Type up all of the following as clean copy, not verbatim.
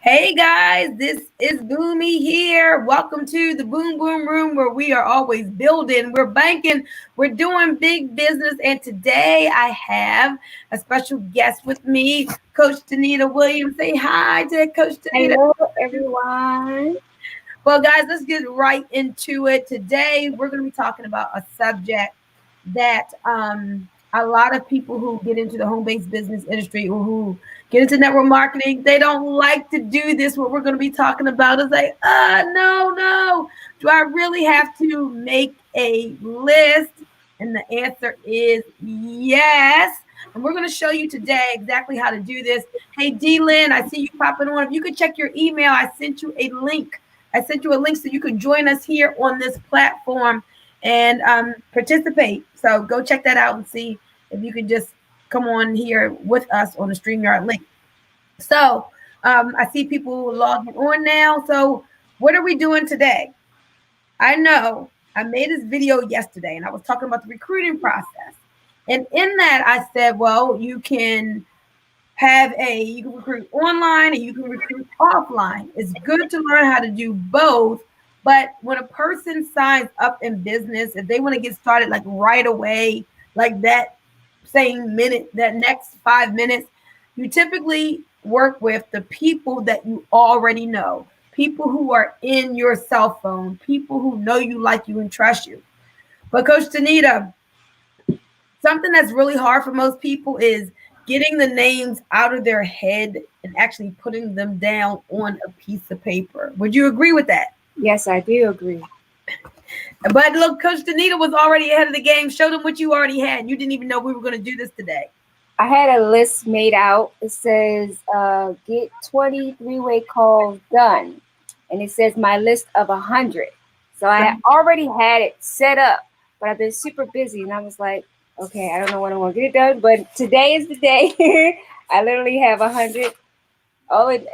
Hey guys, this is Boomy here. Welcome to the Boom Boom Room where we are always building, we're banking, we're doing big business. And today I have a special guest with me, Coach Danita Williams. Say hi to Coach Danita. Hello, everyone. Well, guys, let's get right into it. Today we're going to be talking about a subject that a lot of people who get into the home-based business industry or who get into network marketing, they don't like to do this. What we're going to be talking about is like, no. Do I really have to make a list? And the answer is yes. And we're going to show you today exactly how to do this. Hey, D Lynn, I see you popping on. If you could check your email, I sent you a link. So you can join us here on this platform and participate. So go check that out and see if you can just come on here with us on the StreamYard link. So I see people logging on now. So what are we doing today? I know I made this video yesterday and I was talking about the recruiting process. And in that, I said, well, you can recruit online and you can recruit offline. It's good to learn how to do both. But when a person signs up in business, if they want to get started like right away, like that same minute, that next 5 minutes, you typically work with the people that you already know, people who are in your cell phone, people who know you, like you, and trust you. But Coach Danita, something that's really hard for most people is getting the names out of their head and actually putting them down on a piece of paper. Would you agree with that? Yes, I do agree. But look, Coach Danita was already ahead of the game. Show them what you already had. You didn't even know we were going to do this today. I had a list made out. It says, get 20 three-way calls done. And it says my list of 100. So I already had it set up, but I've been super busy. And I was like, okay, I don't know when I'm going to get it done. But today is the day. I literally have 100.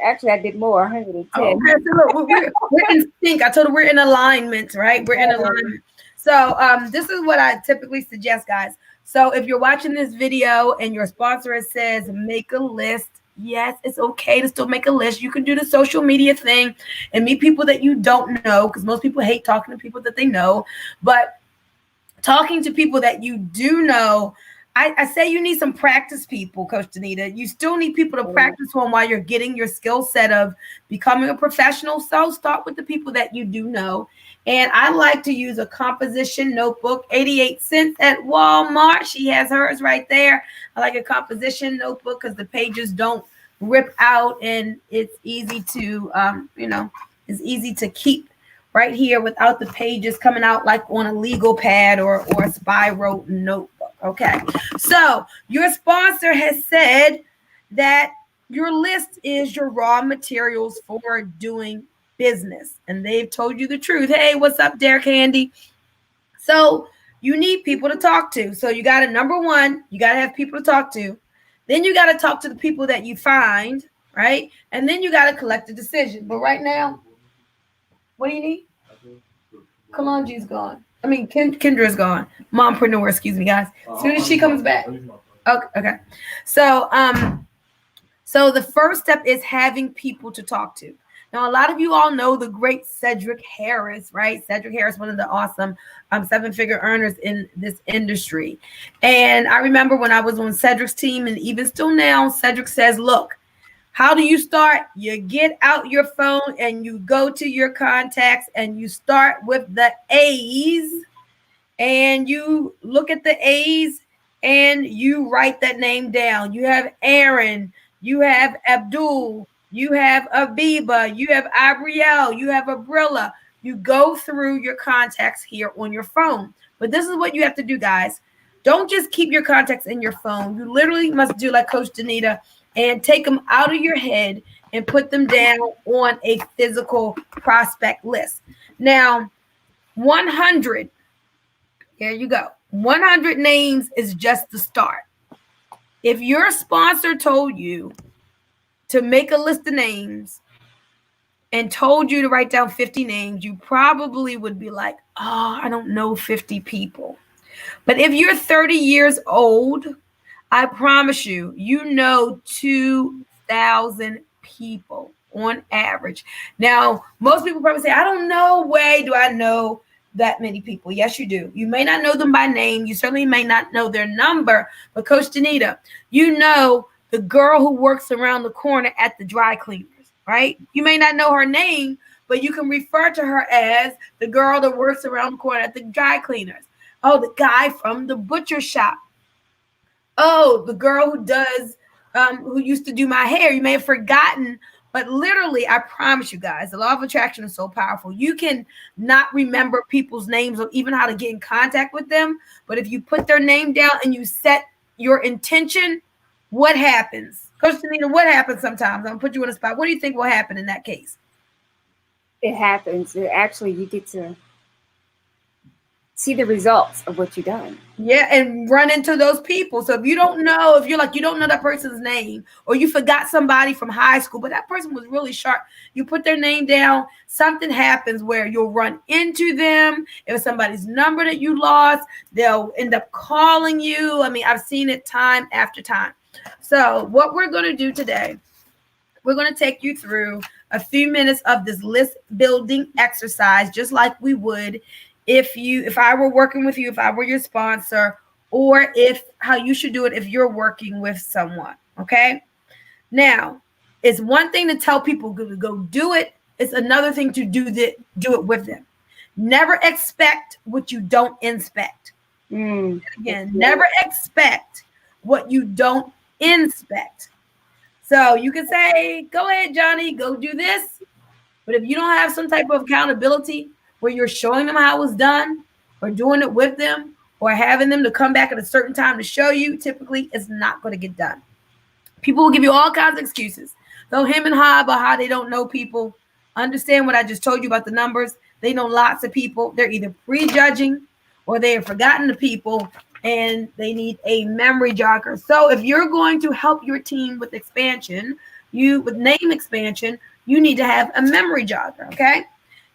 Actually, I did more, 110. Oh, okay. So look, we're in sync. I told her we're in alignment, right? We're in alignment. So this is what I typically suggest, guys. So if you're watching this video and your sponsor says make a list, yes, it's okay to still make a list. You can do the social media thing and meet people that you don't know, because most people hate talking to people that they know. But talking to people that you do know, I say you need some practice people, Coach Danita. You still need people to practice on while you're getting your skill set of becoming a professional. So start with the people that you do know. And I like to use a composition notebook, 88 cents at Walmart. She has hers right there. I like a composition notebook because the pages don't rip out and it's easy to, it's easy to keep right here without the pages coming out like on a legal pad or a spiral notebook. Okay. So your sponsor has said that your list is your raw materials for doing business. And they've told you the truth. Hey, what's up, Derek Handy? So you need people to talk to. So you got to, number one, you got to have people to talk to. Then you got to talk to the people that you find, right? And then you got to collect a decision. But right now, what do you need? Kalonji's gone. I mean, Kendra's gone. Mompreneur, excuse me, guys. As soon as she comes back. Okay. So the first step is having people to talk to. Now, a lot of you all know the great Cedric Harris, right? Cedric Harris, one of the awesome seven-figure earners in this industry. And I remember when I was on Cedric's team, and even still now, Cedric says, look, how do you start? You get out your phone and you go to your contacts and you start with the A's and you look at the A's and you write that name down. You have Aaron, you have Abdul, you have Abiba, you have Abrielle, you have Abrilla. You go through your contacts here on your phone. But this is what you have to do, guys. Don't just keep your contacts in your phone. You literally must do like Coach Danita and take them out of your head and put them down on a physical prospect list. Now, 100, here you go. 100 names is just the start. If your sponsor told you to make a list of names and told you to write down 50 names, you probably would be like, oh, I don't know 50 people. But if you're 30 years old, I promise you, you know 2,000 people. on average. Now, most people probably say, I don't know, way do I know that many people? Yes, you do. You may not know them by name. You certainly may not know their number. But Coach Danita, you know the girl who works around the corner at the dry cleaners, right? You may not know her name, but you can refer to her as the girl that works around the corner at the dry cleaners. Oh, the guy from the butcher shop. Oh, the girl who used to do my hair. You may have forgotten, but literally, I promise you guys, the law of attraction is so powerful. You can not remember people's names or even how to get in contact with them. But if you put their name down and you set your intention, what happens? Coach Danita, what happens sometimes? I'm going to put you on the spot. What do you think will happen in that case? It happens. Actually, you get to see the results of what you've done. Yeah, and run into those people. So if you don't know, if you're like, you don't know that person's name, or you forgot somebody from high school, but that person was really sharp, you put their name down, something happens where you'll run into them. If it's somebody's number that you lost, they'll end up calling you. I mean, I've seen it time after time. So what we're going to do today, we're going to take you through a few minutes of this list building exercise, just like we would if I were working with you, if I were your sponsor, or if how you should do it if you're working with someone. Okay. Now, it's one thing to tell people to go do it. It's another thing to do it with them. Never expect what you don't inspect. Again, never expect what you don't inspect. So you can say, go ahead, Johnny, go do this. But if you don't have some type of accountability where you're showing them how it's done or doing it with them or having them to come back at a certain time to show you, typically it's not going to get done. People will give you all kinds of excuses. They'll hem and haw about how they don't know people. Understand what I just told you about the numbers. They know lots of people. They're either prejudging or they have forgotten the people and they need a memory jogger. So if you're going to help your team with expansion, with name expansion, you need to have a memory jogger, okay?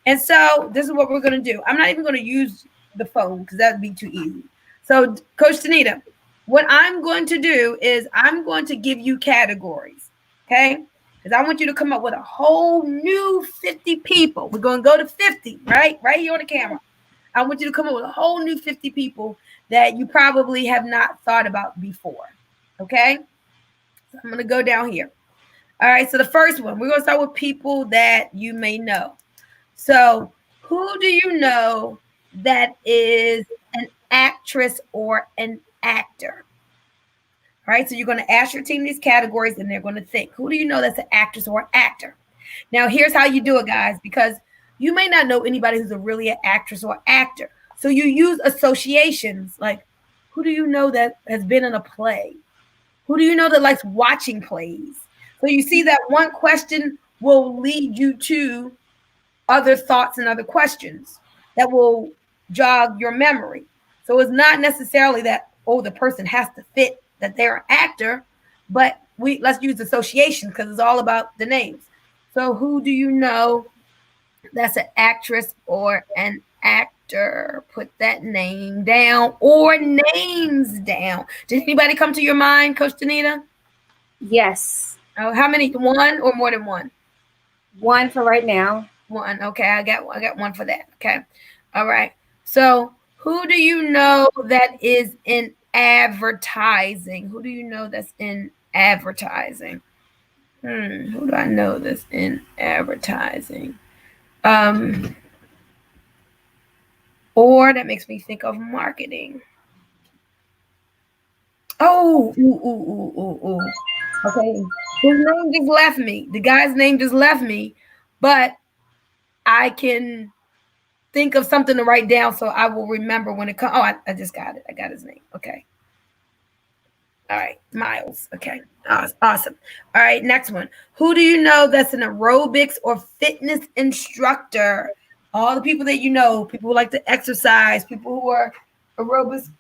And so this is what we're going to do. I'm not even going to use the phone because that would be too easy. So Coach Danita, what I'm going to do is I'm going to give you categories, okay? Because I want you to come up with a whole new 50 people. We're going to go to 50, right? Right here on the camera. I want you to come up with a whole new 50 people that you probably have not thought about before, okay? So I'm going to go down here. All right, so the first one, we're going to start with people that you may know. So who do you know that is an actress or an actor? All right, so you're going to ask your team these categories and they're going to think, who do you know that's an actress or an actor? Now, here's how you do it, guys, because you may not know anybody who's really an actress or actor. So you use associations like, who do you know that has been in a play? Who do you know that likes watching plays? So you see that one question will lead you to other thoughts and other questions that will jog your memory. So it's not necessarily that, oh, the person has to fit that they're an actor, but let's use association because it's all about the names. So who do you know that's an actress or an actor? Put that name down or names down. Did anybody come to your mind, Coach Danita? Yes. Oh, how many? One or more than one? One for right now. One. Okay, I got one for that. Okay. All right. So who do you know that is in advertising? Who do you know that's in advertising? Who do I know that's in advertising? Or that makes me think of marketing. Oh, ooh. Okay. His name just left me. The guy's name just left me, but I can think of something to write down so I will remember when it comes. Oh, I just got it. I got his name. Okay. All right. Miles. Okay. Awesome. All right. Next one. Who do you know that's an aerobics or fitness instructor? All the people that you know, people who like to exercise, people who are aerobics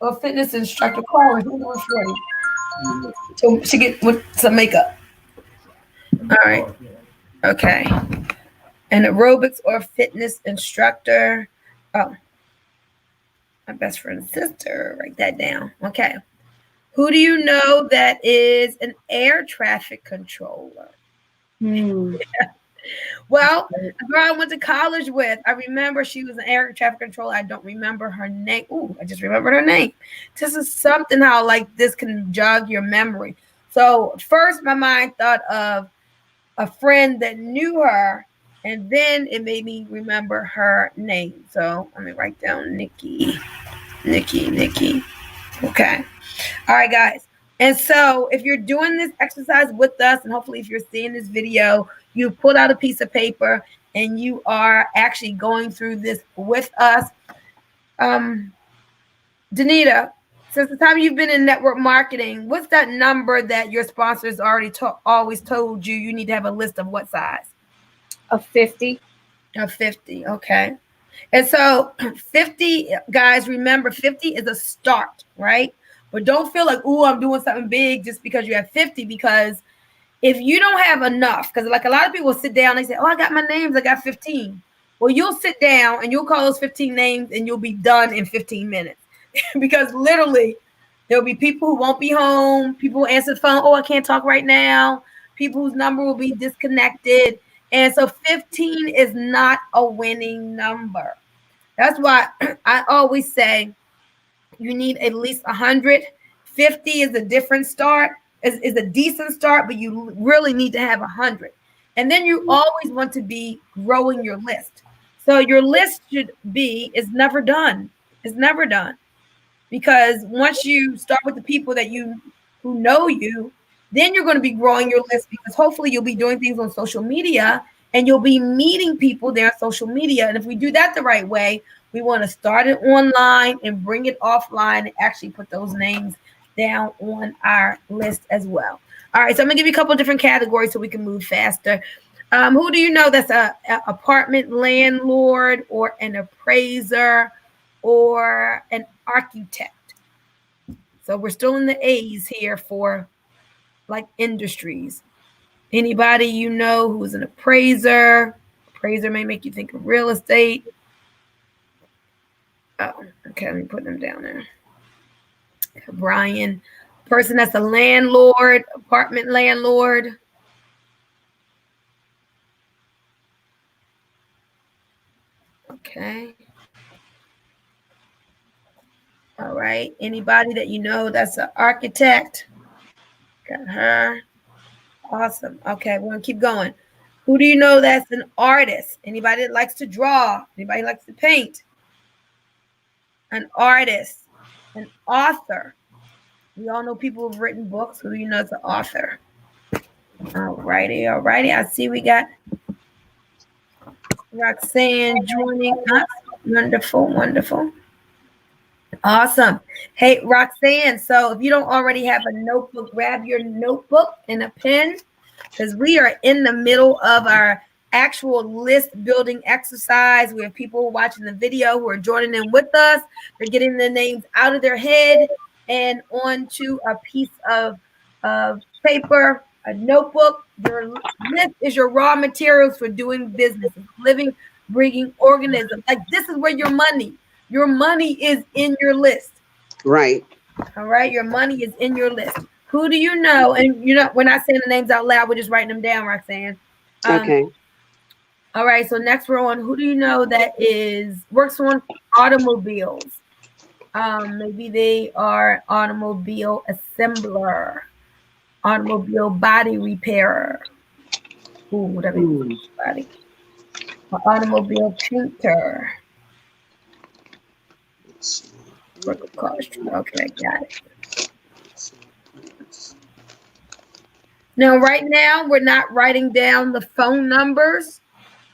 or fitness instructor. Corey, who was ready? So she get with some makeup. All right. Okay. An aerobics or fitness instructor. Oh, my best friend's sister. Write that down. Okay. Who do you know that is an air traffic controller? Hmm. Well, a girl I went to college with, I remember she was an air traffic controller. I don't remember her name. Ooh, I just remembered her name. This is something how like this can jog your memory. So first my mind thought of a friend that knew her, and then it made me remember her name. So let me write down Nikki. Nikki. Okay. All right, guys. And so if you're doing this exercise with us, and hopefully if you're seeing this video, you pulled out a piece of paper and you are actually going through this with us. Danita, since the time you've been in network marketing, what's that number that your sponsors already always told you you need to have a list of what size? Of 50. Of 50. Okay. And so 50, guys, remember 50 is a start, right? But don't feel like, oh, I'm doing something big just because you have 50, because if you don't have enough, because like a lot of people sit down, they say, oh, I got my names, I got 15. Well, you'll sit down and you'll call those 15 names and you'll be done in 15 minutes. Because literally there'll be people who won't be home, people who answer the phone, oh, I can't talk right now, people whose number will be disconnected. And so 15 is not a winning number. That's why I always say you need at least 100. 50 is a different start, is a decent start, but you really need to have 100. And then you always want to be growing your list. So your list should be, is never done. It's never done. Because once you start with the people that you who know you, then you're going to be growing your list, because hopefully you'll be doing things on social media and you'll be meeting people there on social media. And if we do that the right way, we want to start it online and bring it offline and actually put those names down on our list as well. All right, so I'm gonna give you a couple of different categories so we can move faster. Who do you know that's a apartment landlord or an appraiser or an architect? So we're still in the A's here for like industries. Anybody you know who's an appraiser? Appraiser may make you think of real estate. Oh, okay, let me put them down there. Brian, person that's a landlord, apartment landlord. Okay. All right. Anybody that you know that's an architect? Got her. Awesome. Okay, we're gonna keep going. Who do you know that's an artist? Anybody that likes to draw? Anybody likes to paint? An artist, an author. We all know people who've written books. Who do you know is an author? All righty. I see we got Roxanne joining us. Wonderful. Awesome. Hey, Roxanne, so if you don't already have a notebook, grab your notebook and a pen, because we are in the middle of our actual list building exercise. We have people watching the video who are joining in with us. They're getting the names out of their head and onto a piece of paper, a notebook. Your list is your raw materials for doing business. It's living, breathing organism. Like, this is where your money is in your list. Right. All right. Your money is in your list. Who do you know? And we're not saying the names out loud. We're just writing them down, Roxanne. Okay. All right. So next we're on, who do you know that works on automobiles? Maybe they are automobile assembler, automobile body repairer. Ooh, that means body. Automobile painter. Work of cost. Okay, got it. Now, right now, we're not writing down the phone numbers,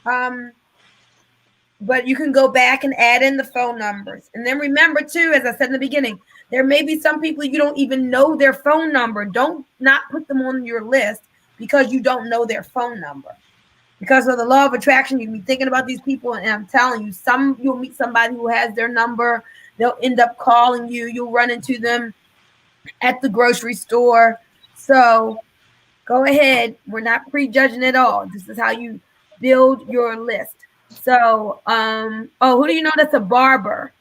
but you can go back and add in the phone numbers. And then remember, too, as I said in the beginning, there may be some people you don't even know their phone number. Don't not put them on your list because you don't know their phone number. Because of the law of attraction, you can be thinking about these people, and I'm telling you, you'll meet somebody who has their number. They'll end up calling you. You'll run into them at the grocery store. So go ahead. We're not prejudging at all. This is how you build your list. So, who do you know that's a barber?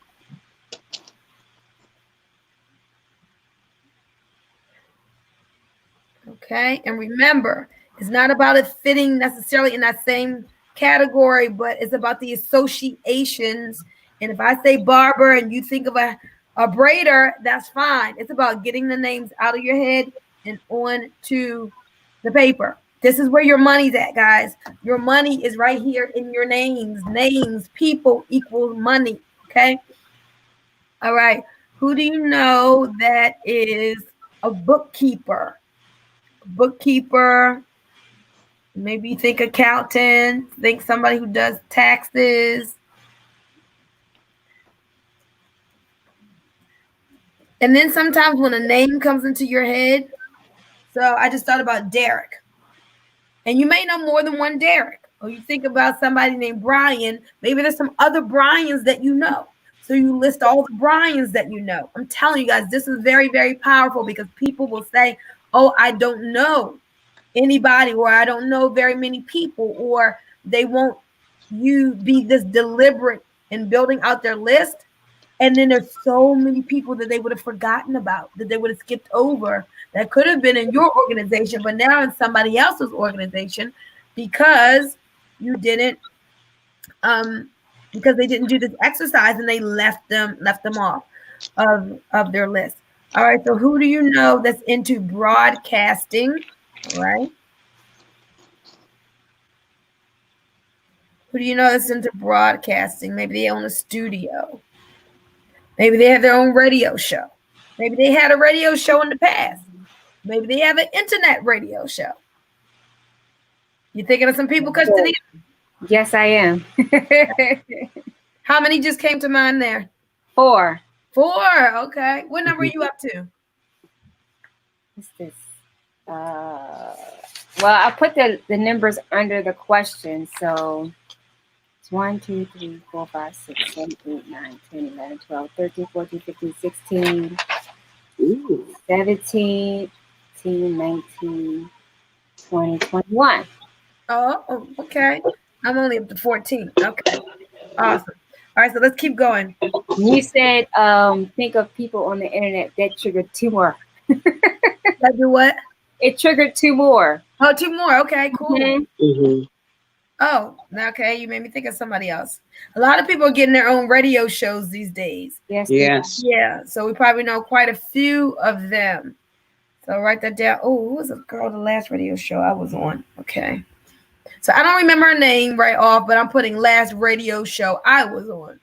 Okay. And remember, It's not about it fitting necessarily in that same category, but it's about the associations. And if I say barber and you think of a braider, that's fine. It's about getting the names out of your head and on to the paper. This is where your money's at, guys. Your money is right here in your names. Names, people equals money. Okay. All right. Who do you know that is a bookkeeper? Bookkeeper. Maybe think accountant, think somebody who does taxes. And then sometimes when a name comes into your head, so I just thought about Derek. And you may know more than one Derek. Or you think about somebody named Brian, maybe there's some other Brians that you know. So you list all the Brians that you know. I'm telling you guys, this is very, very powerful because people will say, oh, I don't know anybody, or I don't know very many people, or they won't you be this deliberate in building out their list. And then there's so many people that they would have forgotten about, that they would have skipped over, that could have been in your organization, but now in somebody else's organization because you didn't, because they didn't do this exercise and they left them off of their list. All right, so who do you know that's into broadcasting? All right. Who do you know that's into broadcasting? Maybe they own a studio. Maybe they have their own radio show. Maybe they had a radio show in the past. Maybe they have an internet radio show. You thinking of some people, Christina? Yes, I am. How many just came to mind there? 4. 4. Okay. What number are you up to? What's this? Well, I put the numbers under the question. So it's 1, 2, 3, 4, 5, 6, 7, 8, 9, 10, 11, 12, 13, 14, 15, 16, 17, 18, 19, 20, 21. Oh, okay. I'm only up to 14. Okay. Awesome. All right, so let's keep going. You said think of people on the internet. That triggered 2 more. That do what? It triggered 2 more. Oh, 2 more. Okay, cool. Mm-hmm. Oh, okay. You made me think of somebody else. A lot of people are getting their own radio shows these days. Yes. Yeah. So we probably know quite a few of them. So write that down. Oh, who was a girl the last radio show I was on? Okay. So I don't remember her name right off, but I'm putting last radio show I was on.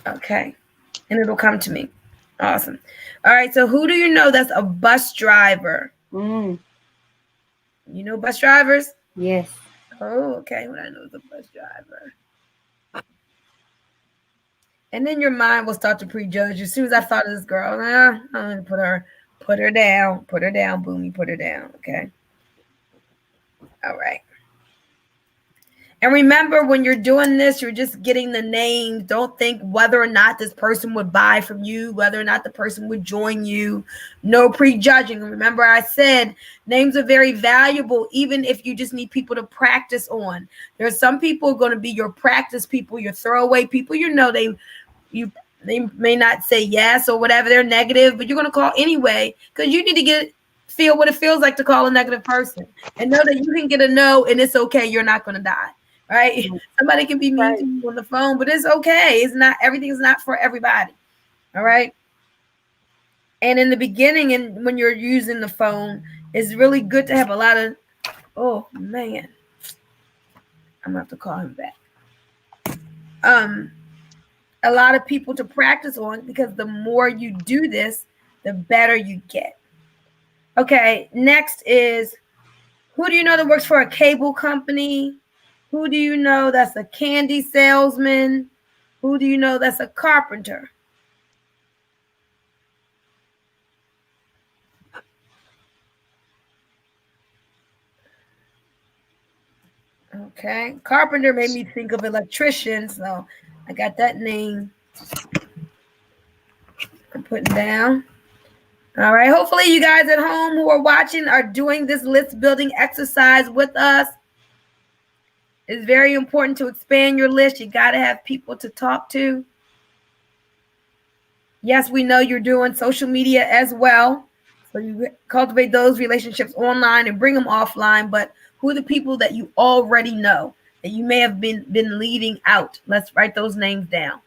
Okay. And it'll come to me. Awesome. All right. So who do you know that's a bus driver? You know bus drivers? Yes. Oh, okay. What I know is a bus driver. And then your mind will start to prejudge. As soon as I thought of this girl, I'm going to put her down, Boomy, put her down. Okay. All right. And remember, when you're doing this, you're just getting the names. Don't think whether or not this person would buy from you, whether or not the person would join you. No prejudging. Remember, I said names are very valuable, even if you just need people to practice on. There are some people going to be your practice people, your throwaway people. You know, they may not say yes or whatever. They're negative, but you're going to call anyway because you need to feel what it feels like to call a negative person and know that you can get a no and it's okay. You're not going to die. Right? Somebody can be mean to you on the phone, but it's okay. It's not, everything is not for everybody. All right. And in the beginning, and when you're using the phone, it's really good to have a lot of, oh man, I'm gonna have to call him back. A lot of people to practice on, because the more you do this, the better you get. Okay. Next is, who do you know that works for a cable company? Who do you know that's a candy salesman? Who do you know that's a carpenter? Okay. Carpenter made me think of electrician, so I got that name. I'm putting down. All right. Hopefully you guys at home who are watching are doing this list building exercise with us. It's very important to expand your list. You got to have people to talk to. Yes, we know you're doing social media as well. So you cultivate those relationships online and bring them offline. But who are the people that you already know that you may have been leaving out? Let's write those names down.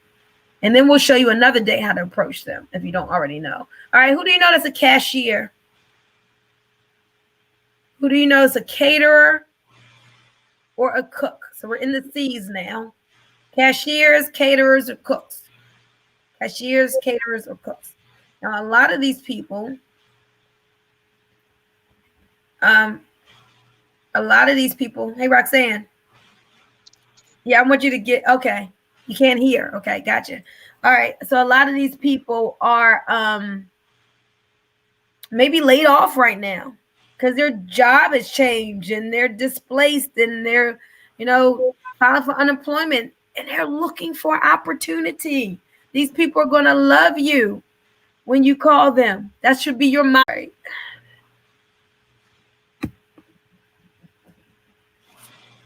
And then we'll show you another day how to approach them if you don't already know. All right, who do you know that's a cashier? Who do you know is a caterer or a cook? So we're in the C's now. Cashiers, caterers, or cooks. Cashiers, caterers, or cooks. Now, a lot of these people, hey, Roxanne. Yeah, I want you to get, okay. You can't hear. Okay, gotcha. All right. So a lot of these people are maybe laid off right now because their job has changed and they're displaced and they're, filing for unemployment and they're looking for opportunity. These people are going to love you when you call them. That should be your mind.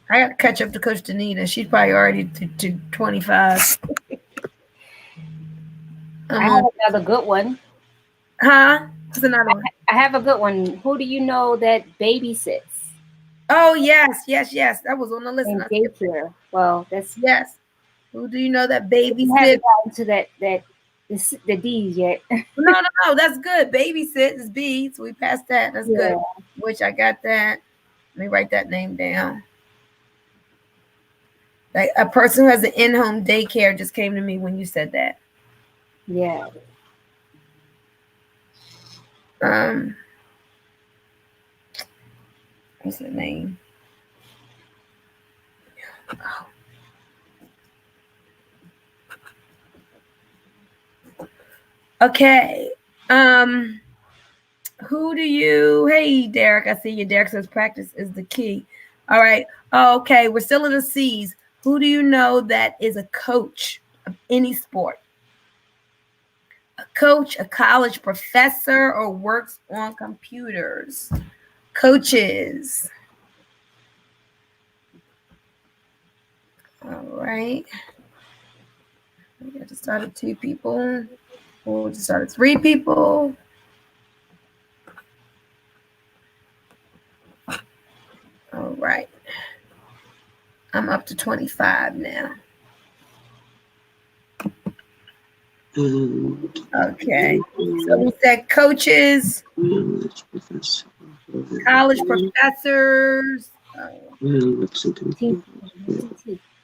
I got to catch up to Coach Danita. She's probably already to 25. I have another good one. Huh? What's another one? I have a good one. Who do you know that babysits? Oh, yes. That was on the list. In daycare. Well, that's yes. Who do you know that babysits? We haven't gotten to the D's yet. No. That's good. Babysit is B, so we passed that. That's good. Which I got that. Let me write that name down. Like a person who has an in-home daycare just came to me when you said that. Yeah. What's the name? Oh. Okay. Who do you? Hey, Derek. I see you. Derek says practice is the key. All right. Okay. We're still in the C's. Who do you know that is a coach of any sport? A coach, a college professor, or works on computers? Coaches. All right. We just started 2 people. We'll just started 3 people. All right. I'm up to 25 now. Okay. So we said coaches, college professors.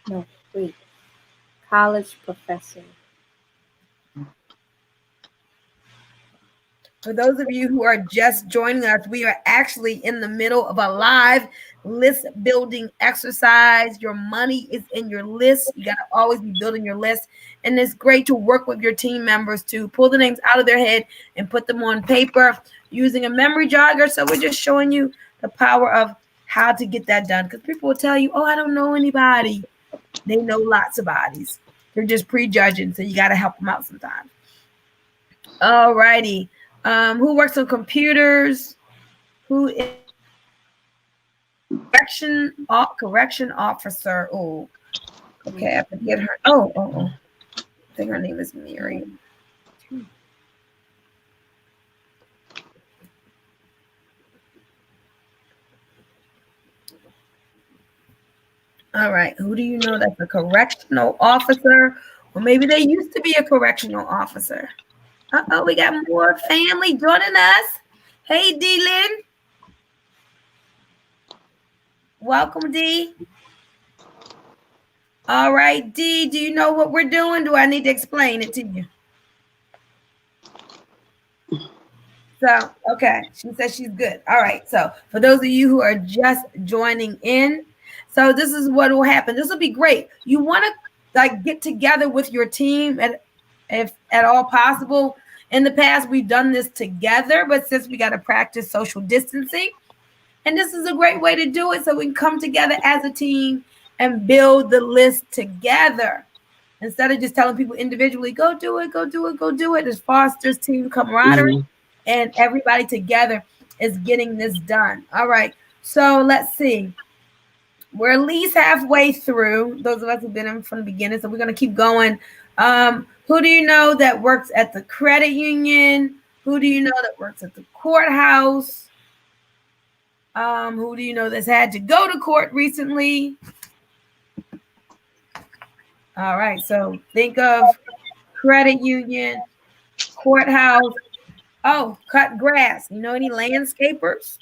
No, wait. College professor. For those of you who are just joining us, we are actually in the middle of a live list building exercise. Your money is in your list. You got to always be building your list. And it's great to work with your team members to pull the names out of their head and put them on paper using a memory jogger. So we're just showing you the power of how to get that done. Because people will tell you, oh, I don't know anybody. They know lots of bodies. They're just prejudging. So you got to help them out sometimes. All righty. Who works on computers? Who is correction officer? Oh, okay. I forget her. Oh. I think her name is Mary. All right. Who do you know that's a correctional officer? Or maybe they used to be a correctional officer. Uh-oh, we got more family joining us. Hey, D-Lynn. Welcome, D. All right, D, do you know what we're doing? Do I need to explain it to you? So, okay, she says she's good. All right, so for those of you who are just joining in, so this is what will happen. This will be great. You want to get together with your team if at all possible. In the past, we've done this together, but since we got to practice social distancing, and this is a great way to do it so we can come together as a team and build the list together. Instead of just telling people individually, go do it. It fosters team camaraderie, and everybody together is getting this done. All right, so let's see. We're at least halfway through, those of us who've been in from the beginning, so we're going to keep going. Who do you know that works at the credit union? Who do you know that works at the courthouse? Who do you know that's had to go to court recently? All right, so think of credit union, courthouse. Oh, cut grass. You know any landscapers?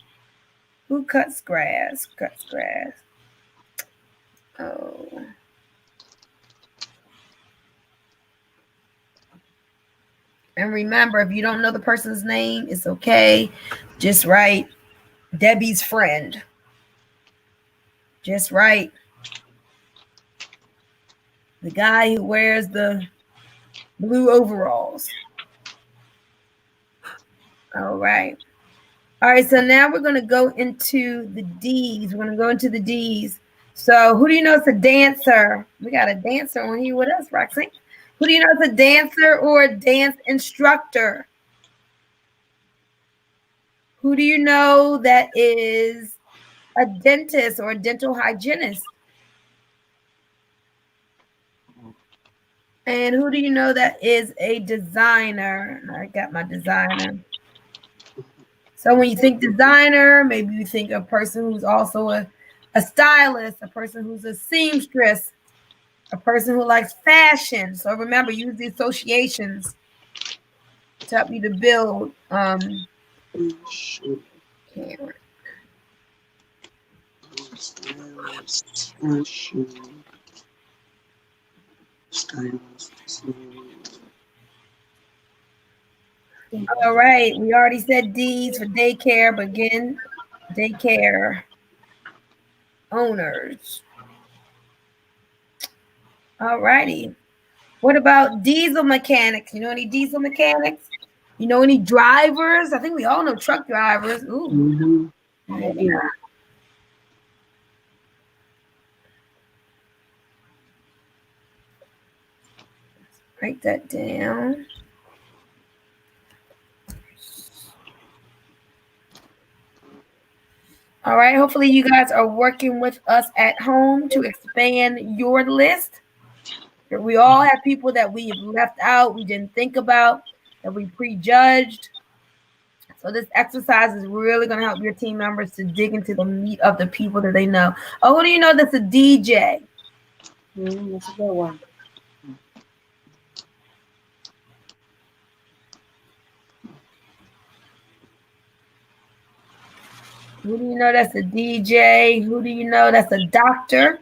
Who cuts grass? Cuts grass. Oh. And remember, if you don't know the person's name, it's okay. Just write Debbie's friend. Just write the guy who wears the blue overalls. All right. All right, so now we're going to go into the D's. We're going to go into the D's. So who do you know is a dancer? We got a dancer on here with us, Roxanne. Who do you know is a dancer or a dance instructor? Who do you know that is a dentist or a dental hygienist? And who do you know that is a designer? I got my designer. So when you think designer, maybe you think a person who's also a stylist, a person who's a seamstress, a person who likes fashion. So remember, use the associations to help you to build. All right, we already said D's for daycare, but again, daycare owners. All righty. What about diesel mechanics? You know any diesel mechanics? You know any drivers? I think we all know truck drivers. Ooh. Yeah. Write that down. All right. Hopefully you guys are working with us at home to expand your list. We all have people that we left out, we didn't think about, that we prejudged. So this exercise is really going to help your team members to dig into the meat of the people that they know. Oh, who do you know that's a DJ? That's a good one. Who do you know that's a DJ? Who do you know that's a doctor?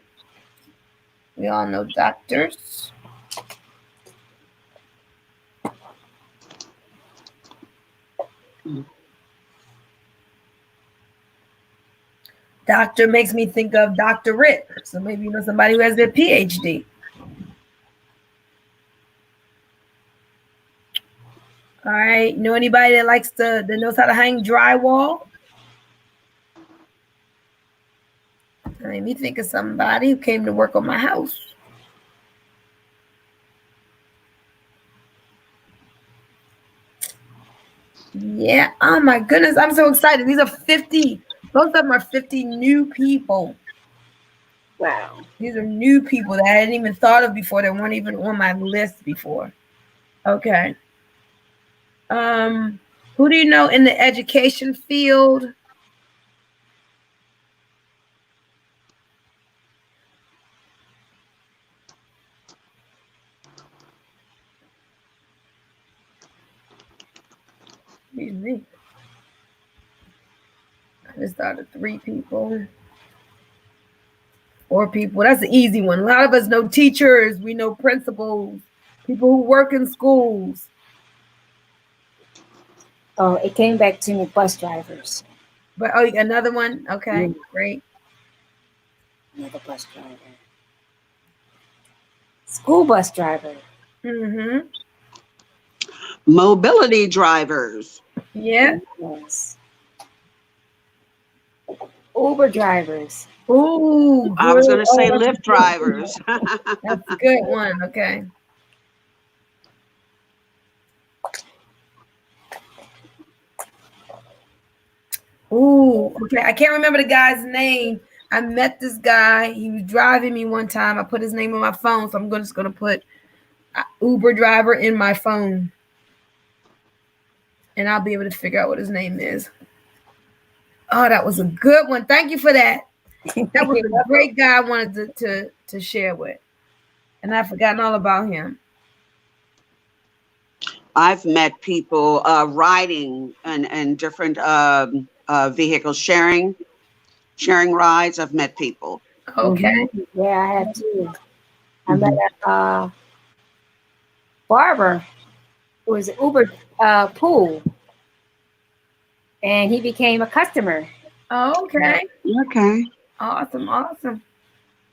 We all know doctors. Doctor makes me think of Dr. Rick. So maybe you know somebody who has their PhD. All right. Know anybody that knows how to hang drywall? Made me think of somebody who came to work on my house. Yeah. Oh my goodness. I'm so excited. These are 50. Most of them are 50 new people. Wow. These are new people that I hadn't even thought of before. That weren't even on my list before. Okay. Who do you know in the education field? Excuse me. I just thought of 3 people. 4 people. That's an easy one. A lot of us know teachers. We know principals. People who work in schools. Oh, it came back to me, bus drivers. But another one? Okay, great. Another bus driver. School bus driver. Mm-hmm. Mobility drivers. Yeah. Yes. Uber drivers. Ooh. I was going to say Lyft drivers. That's a good one. Okay. Ooh. Okay. I can't remember the guy's name. I met this guy. He was driving me one time. I put his name on my phone, so I'm just going to put Uber driver in my phone. and I'll be able to figure out what his name is. Oh, that was a good one. Thank you for that. That was a great guy I wanted to share with. And I've forgotten all about him. I've met people riding and different vehicles, sharing rides. I've met people. Okay. Yeah, I have too. I met a barber who was an Uber pool, and he became a customer. Okay. Okay. Awesome.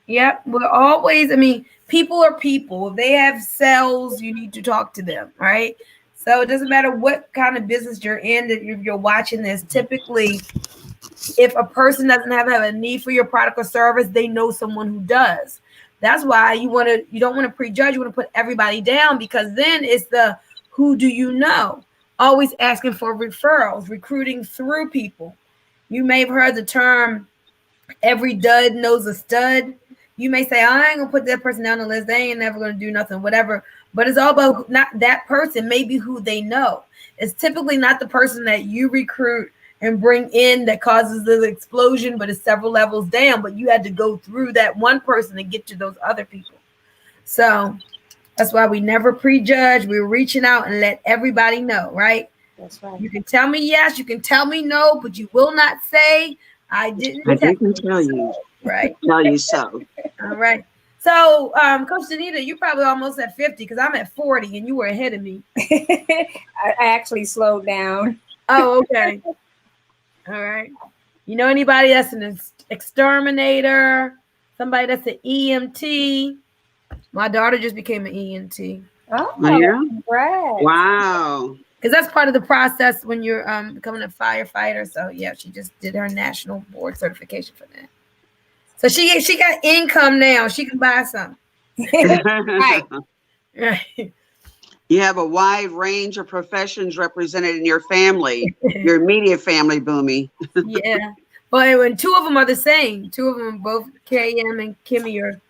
Yep. We're always, I mean, people are people. If they have sales, you need to talk to them, right? So it doesn't matter what kind of business you're in, that if you're watching this, typically, if a person doesn't have a need for your product or service, they know someone who does. That's why you don't want to prejudge, you want to put everybody down, because then it's the who do you know? Always asking for referrals, recruiting through people. You may have heard the term every dud knows a stud. You may say, I ain't gonna put that person down the list. They ain't never gonna do nothing, whatever. But it's all about not that person, maybe who they know. It's typically not the person that you recruit and bring in that causes the explosion, but it's several levels down. But you had to go through that one person to get to those other people. So that's why we never prejudge. We're reaching out and let everybody know, right? That's right. You can tell me yes, you can tell me no, but you will not say I didn't tell you. Right. Tell you so. All right. So, Coach Danita, you're probably almost at 50 because I'm at 40 and you were ahead of me. I actually slowed down. Oh, okay. All right. You know anybody that's an exterminator? Somebody that's an EMT? My daughter just became an EMT. Oh, yeah? Congrats. Wow. Because that's part of the process when you're becoming a firefighter. So, yeah, she just did her national board certification for that. So she got income now. She can buy something. Right. Right. You have a wide range of professions represented in your family, your immediate family, Boomy. Yeah. But when two of them are the same, two of them, both KM and Kimmy are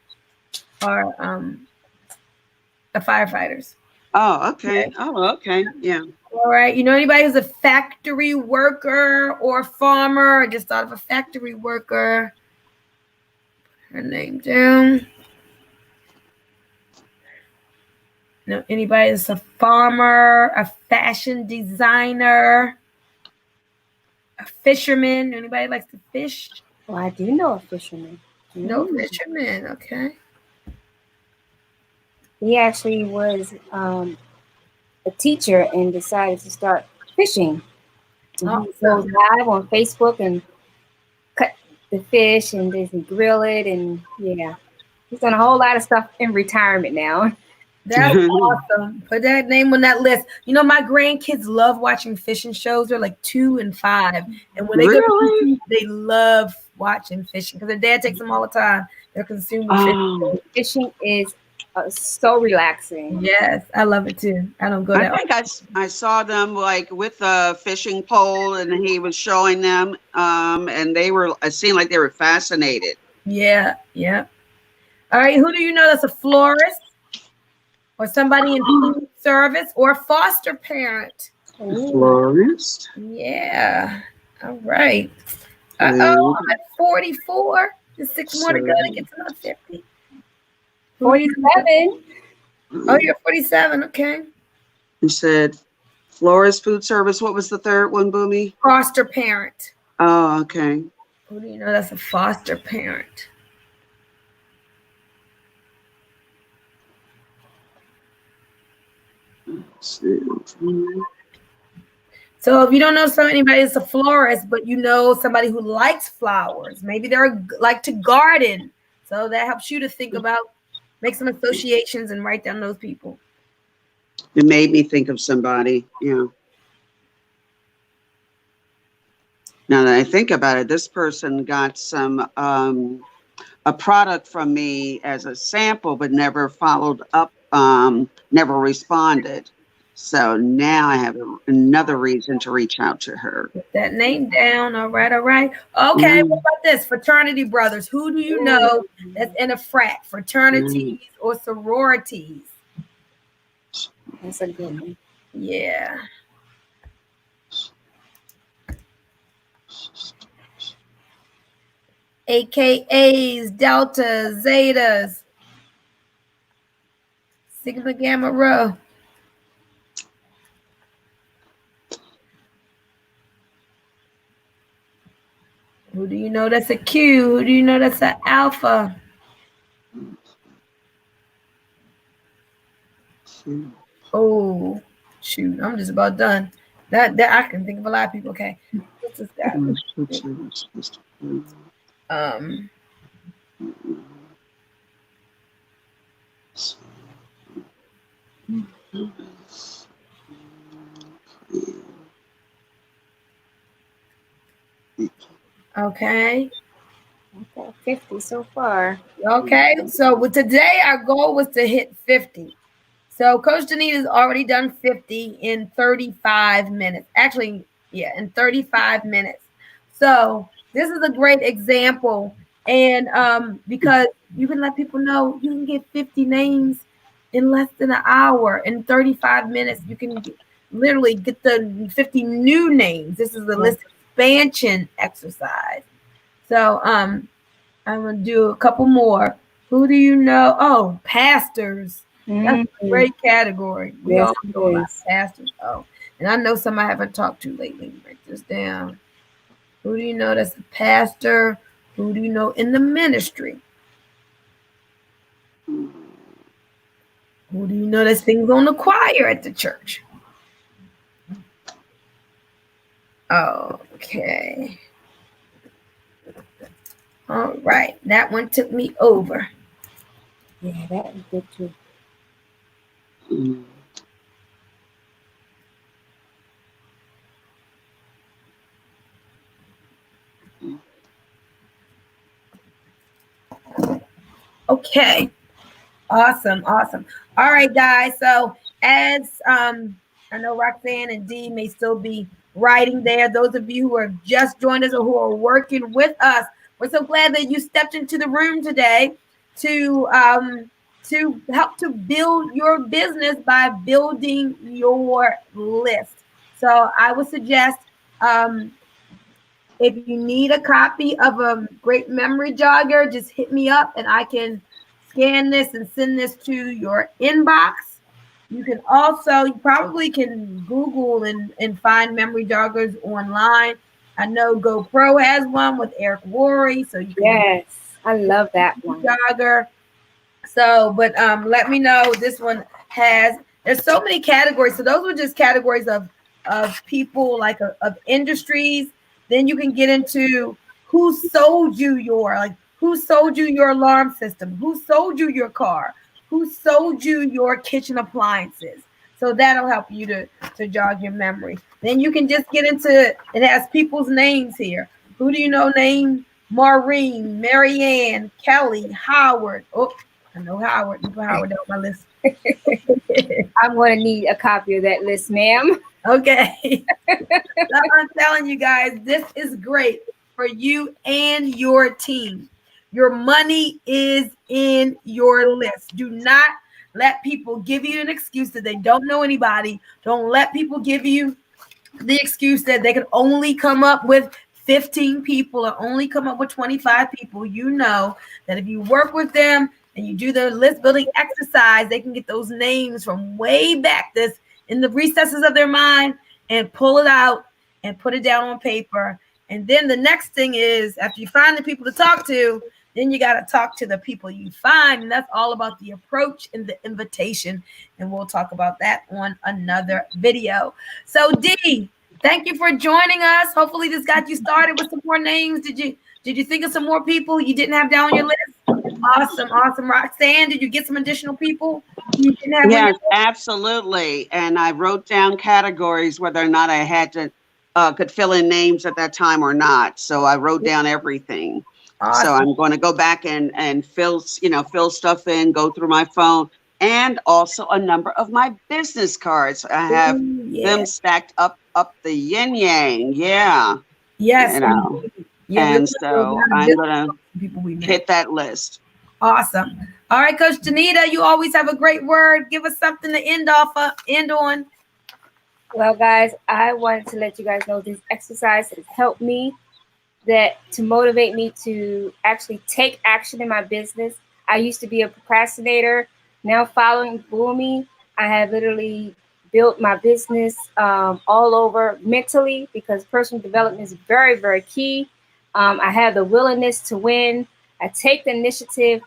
firefighters. Oh, okay. Yeah. Oh, okay. Yeah. All right. You know anybody who's a factory worker or farmer? I just thought of a factory worker. Her name down. No, anybody that's a farmer, a fashion designer, a fisherman. Anybody likes to fish? Well, I do know a fisherman. No fisherman. Okay. He actually was a teacher and decided to start fishing. Awesome. He goes live on Facebook and cut the fish and then grill it, and yeah, he's done a whole lot of stuff in retirement now. That's awesome. Put that name on that list. You know, my grandkids love watching fishing shows. They're like 2 and 5, and when they go to YouTube, they love watching fishing because their dad takes them all the time. They're consumed with fishing. Fishing is so relaxing. Yes, I love it too. I don't go that way. I think I saw them like with a fishing pole, and he was showing them, and it seemed like they were fascinated. Yeah. All right, who do you know that's a florist or somebody in food service or a foster parent? Florist. Yeah. All right. I'm at 44. There's 6 more to go to get to my 50. 47. Oh, you're 47. Okay. You said florist, food service. What was the third one, Boomy? Foster parent. Oh, okay. Who do you know that's a foster parent? So if you don't know anybody that's a florist, but you know somebody who likes flowers, maybe they're like to garden. So that helps you to think about, make some associations and write down those people. It made me think of somebody. Yeah. Now that I think about it, this person got some a product from me as a sample, but never followed up, never responded. So now I have another reason to reach out to her. Put that name down. All right. Okay, what about this? Fraternity brothers. Who do you know that's in a frat, fraternities or sororities? That's a good one. Yeah. AKAs, deltas, zetas, sigma, gamma, rho. Who do you know that's a Q? Who do you know that's an alpha? Oh, shoot. I'm just about done. That I can think of a lot of people. Okay. What's this guy? Okay. Okay, 50 so far. Okay. So with today, our goal was to hit 50. So Coach Danita's already done 50 in 35 minutes. Actually, yeah, in 35 minutes. So this is a great example. And because you can let people know you can get 50 names in less than an hour. In 35 minutes, you can literally get the 50 new names. This is the list expansion exercise. So I'm gonna do a couple more. Who do you know? Oh, pastors. That's a great category. We Yes, all know about yes. pastors. Oh, and I know some I haven't talked to lately. Write this down. Who do you know that's a pastor? Who do you know in the ministry? Who do you know that sings on the choir at the church? Okay. All right. That one took me over. Yeah, that was good too. Okay. Awesome. All right, guys. So as I know Roxanne and Dee may still be writing there. Those of you who have just joined us or who are working with us, we're so glad that you stepped into the room today to help to build your business by building your list. So I would suggest if you need a copy of a great memory jogger, just hit me up and I can scan this and send this to your inbox. You can also, you probably can Google and find memory joggers online. I know GoPro has one with Eric Worre, so you can Yes, I love that one. jogger. So, but let me know. This one has, there's so many categories. So those were just categories of people, like of industries. Then you can get into who sold you who sold you your alarm system, who sold you your car, who sold you your kitchen appliances. So that'll help you to jog your memory. Then you can just get into, it has people's names here. Who do you know named Maureen, Marianne, Kelly, Howard? Oh, I know Howard. You put Howard on my list. I'm going to need a copy of that list, ma'am. Okay. I'm telling you guys, this is great for you and your team. Your money is in your list. Do not let people give you an excuse that they don't know anybody. Don't let people give you the excuse that they can only come up with 15 people or only come up with 25 people. You know that if you work with them and you do the list building exercise, they can get those names from way back this in the recesses of their mind and pull it out and put it down on paper. And then the next thing is, after you find the people to talk to, then you got to talk to the people you find. And that's all about the approach and the invitation. And we'll talk about that on another video. So Dee, thank you for joining us. Hopefully this got you started with some more names. Did you think of some more people you didn't have down on your list? Awesome. Roxanne, did you get some additional people you didn't have? Yes, absolutely. And I wrote down categories, whether or not I had to could fill in names at that time or not. So I wrote down everything. Awesome. So I'm going to go back and fill stuff in, go through my phone, and also a number of my business cards. I have them stacked up the yin yang. Yeah. Yes. You know. And so I'm going to hit that list. Awesome. All right, Coach Danita, you always have a great word. Give us something to end on. Well, guys, I wanted to let you guys know this exercise has helped me that to motivate me to actually take action in my business. I used to be a procrastinator. Now following Boomi, I have literally built my business all over mentally, because personal development is very, very key. I have the willingness to win. I take the initiative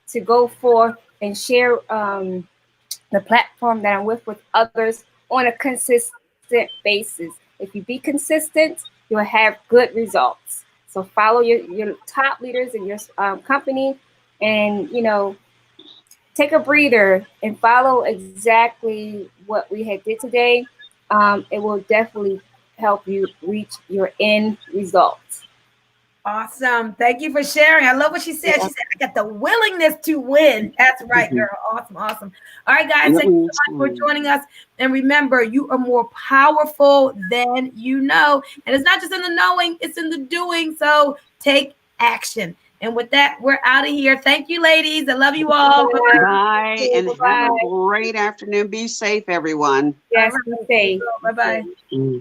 to go forth and share the platform that I'm with others on a consistent basis. If you be consistent, you'll have good results. So follow your top leaders in your company, and take a breather and follow exactly what we had did today. It will definitely help you reach your end results. Awesome. Thank you for sharing. I love what she said. She said, I got the willingness to win. That's right, girl. Awesome. Awesome. All right, guys. Thank you so much for joining us. And remember, you are more powerful than you know. And it's not just in the knowing, it's in the doing. So take action. And with that, we're out of here. Thank you, ladies. I love you all. Bye. Bye. And have a great afternoon. Be safe, everyone. Yes, be safe. Bye-bye.